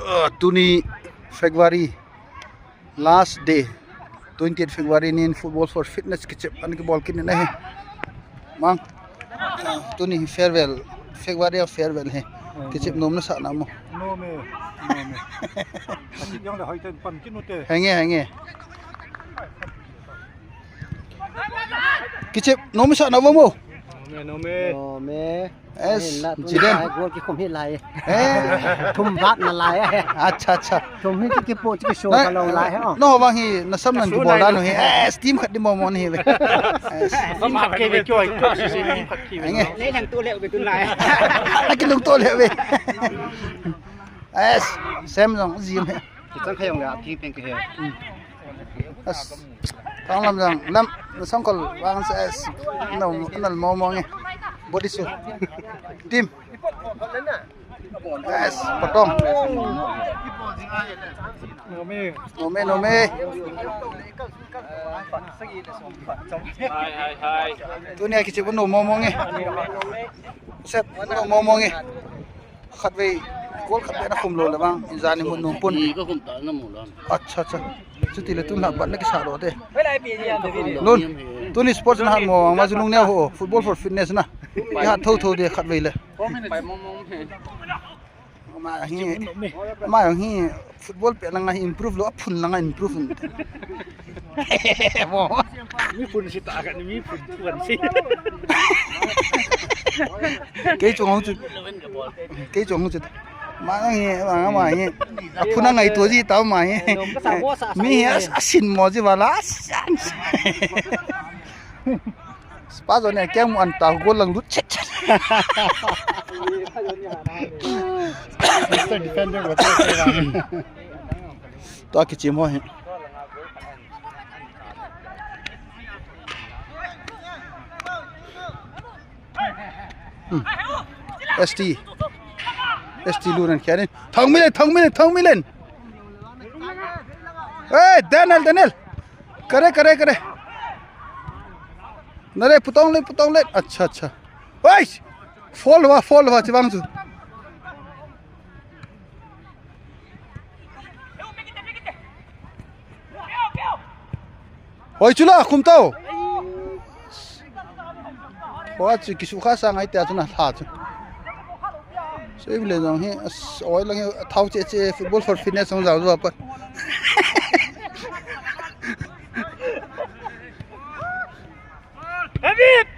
20 February last day 20 February nin football for fitness kichep an ki ball kin na he mang tuni farewell February farewell he kichep nom na sa na mo no me achi yang da hoiten pan kinute hange kichep nom sa na mo no me es jiden gol ki khom hi lai thum bhat na lai acha thum hi ki po ki show ka lo lai ha no wang hi na sam nan ki bol da no he steam khat di mo mon hi le sam khat ke be choi si khat ki hange le thang tu le be tu lai ki lung to le we es sem jong jim he chang khayong ga ki peng ke he as tang lam jang lam song kol wang se es no nal mo mo nge body su team es potong no me hai tu ne ki che no mo mo nge sep no mo mo nge khat ve gol khat na khum lo la bang injani mun no pun ko khum ta na mo la अच्छा chu ti le tu na ban na ki sa ro te bai lai pi ya de nun tu ni sports na han mo ma junung ne ho football for fitness na ya tho de khat ve le bai mong he ma hi football pe langa improve lo phun langa improve mo mi phun si ta kan mi phun si ke chong chu ma hi phuna ngai to ji taw ma hi mi asin mo ji wala spa zo ne kem an ta gol lang lut chet Mr. Defender wa to ki chi mo he ST luren khanin thong milen hey Daniel करे nare putong le अच्छा oi fall wa chibang chu hoi chula khum tao wa chi kisu kha sa ngai ta chuna tha chu sei bile jong he oi lang thau che football for fitness song jaw jo pa Habib